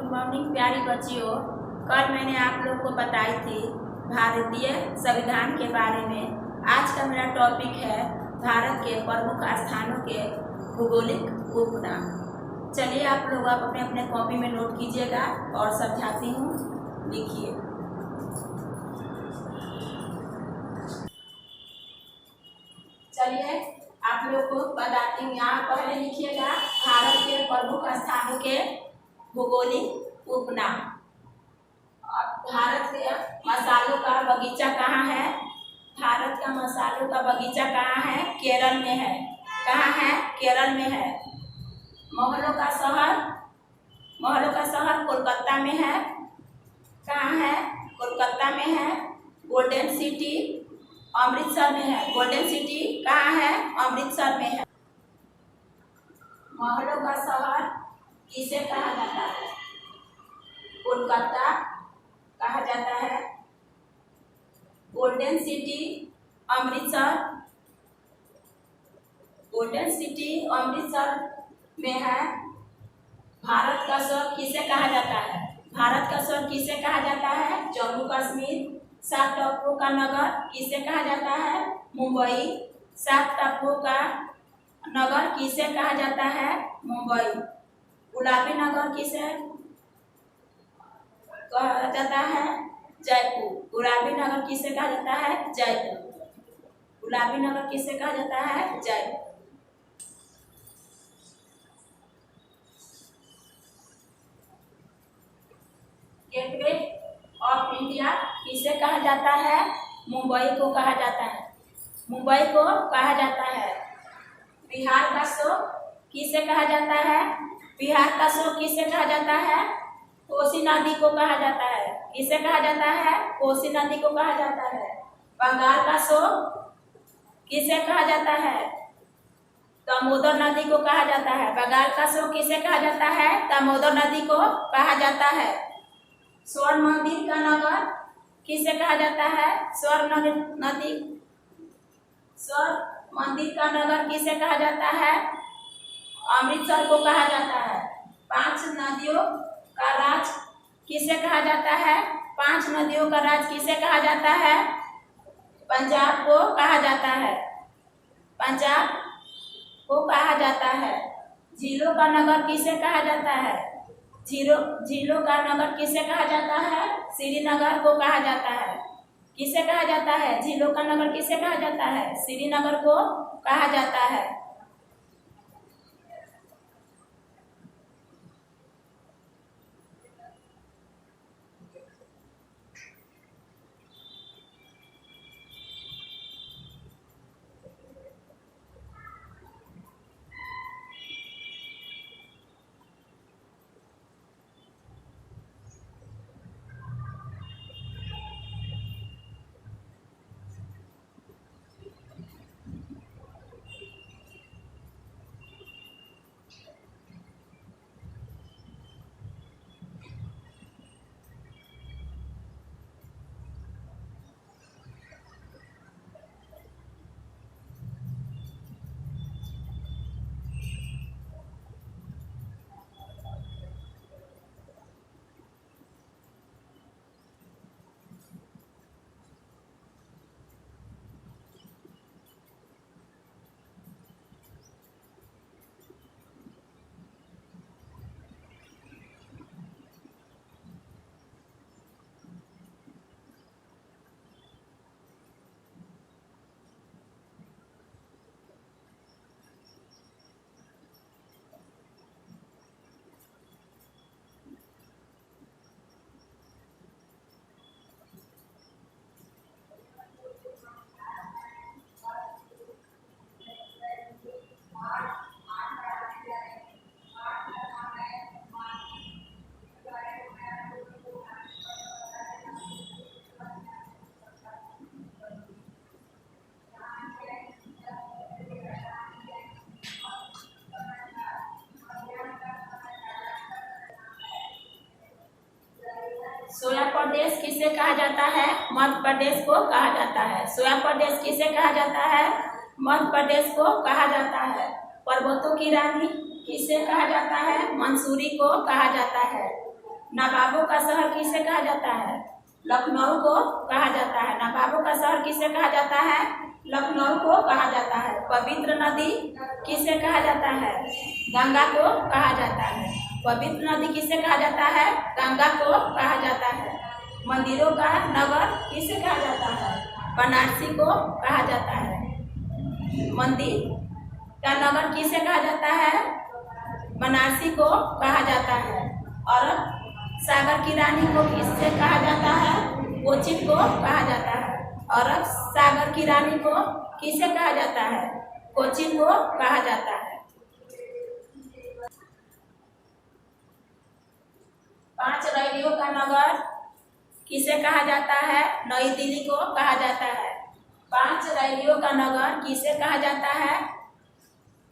Good morning प्यारी बच्चियों। कल मैंने आप लोग को बताई थी भारतीय संविधान के बारे में। आज का मेरा टॉपिक है भारत के प्रमुख स्थानों के भौगोलिक उपनाम। चलिए आप लोग अपने अपने कॉपी में नोट कीजिएगा और समझाती हूँ, लिखिए। चलिए आप लोग को बताती हूँ। यहाँ पहले लिखिएगा भारत के प्रमुख स्थानों के भौगोलिक उपनाम। भारत के मसालों का बगीचा कहाँ है? भारत का मसालों का बगीचा कहाँ है? केरल में है। कहाँ है? केरल में है। महलों का शहर कोलकाता में है। कहाँ है? कोलकाता में है। गोल्डन सिटी अमृतसर में है। गोल्डन सिटी कहाँ है? अमृतसर में है। महलों का शहर किसे कहा जाता है? कोलकाता कहा जाता है। Golden city Amritsar, golden city Amritsar में है। भारत का स्वर्ग किसे कहा जाता है? भारत का स्वर्ग किसे कहा जाता है? जम्मू कश्मीर। सात टापुओं का नगर किसे कहा जाता है? मुंबई। सात टापुओं का नगर किसे कहा जाता है? मुंबई। गुलाबी नगर किसे कहा जाता है? जयपुर। गुलाबी नगर किसे कहा जाता है? जयपुर। गुलाबी नगर किसे कहा जाता है? जयपुर। गेटवे ऑफ इंडिया किसे कहा जाता है? मुंबई को कहा जाता है। मुंबई को कहा जाता है। बिहार का शोक किसे कहा जाता है? बिहार का शोक किसे कहा जाता है? कोसी नदी को कहा जाता है। किसे कहा जाता है? कोसी नदी को कहा जाता है। बंगाल का शोक किसे कहा जाता है? दामोदर नदी को कहा जाता है। बंगाल का शोक किसे कहा जाता है? दामोदर नदी को कहा जाता है। स्वर्ण मंदिर का नगर किसे कहा जाता है? स्वर्ण मंदिर का नगर किसे कहा जाता है? अमृतसर को कहा जाता है। पांच नदियों का राज किसे कहा जाता है? पांच नदियों का राज किसे कहा जाता है? पंजाब को कहा जाता है। पंजाब को कहा जाता है। झीलों का नगर किसे कहा जाता है? झीलों का नगर किसे कहा जाता है? श्रीनगर को कहा जाता है। किसे कहा जाता है? झीलों का नगर किसे कहा जाता है? श्रीनगर को कहा जाता है। सोया प्रदेश किसे कहा जाता है? मध्य प्रदेश को कहा जाता है। सोया प्रदेश किसे कहा जाता है? मध्य प्रदेश को कहा जाता है। पर्वतों की रानी किसे कहा जाता है? मंसूरी को कहा जाता है। नवाबों का शहर किसे कहा जाता है? लखनऊ को कहा जाता है। नवाबों का शहर किसे कहा जाता है? लखनऊ को कहा जाता है। पवित्र नदी किसे कहा जाता है? गंगा को कहा जाता है। पवित्र नदी किसे कहा जाता है? गंगा को कहा जाता है। मंदिरों का नगर किसे कहा जाता है? बनारसी को कहा जाता है। मंदिर का नगर किसे कहा जाता है? बनारसी को कहा जाता है। और सागर की रानी को किससे कहा जाता है? कोचिन को कहा जाता है। और सागर की रानी को किसे कहा जाता है? कोचिन को कहा जाता है। 5 रैलियों का नगर किसे कहा जाता है? नई दिल्ली को कहा जाता है। 5 रैलियों का नगर किसे कहा जाता है?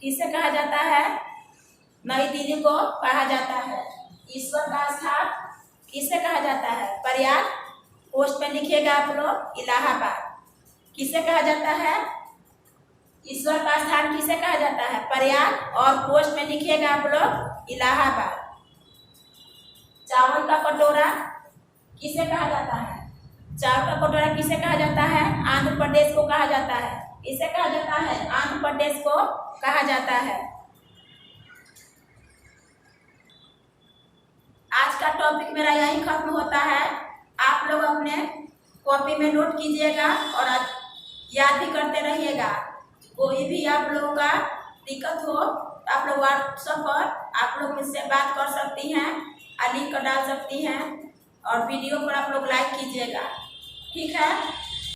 किसे कहा जाता है? नई दिल्ली को कहा जाता है। ईश्वर का स्थान किसे कहा जाता है? प्रयाग, पोस्ट में लिखिएगा आप लोग इलाहाबाद। किसे कहा जाता है? ईश्वर का स्थान किसे कहा जाता है? प्रयाग, और पोस्ट में लिखिएगा आप लोग इलाहाबाद। चावल का कटोरा किसे कहा जाता है? चावल का कटोरा किसे कहा जाता है? आंध्र प्रदेश को कहा जाता है। किसे कहा जाता है? आंध्र प्रदेश को कहा जाता है। आज का टॉपिक मेरा यही खत्म होता है। आप लोग अपने कॉपी में नोट कीजिएगा और याद भी करते रहिएगा। कोई भी आप लोगों का दिक्कत हो तो आप लोग व्हाट्सएप पर आप लोग मुझसे बात कर सकती हैं, लिंक डाल सकती हैं, और वीडियो पर आप लोग लाइक कीजिएगा। ठीक है।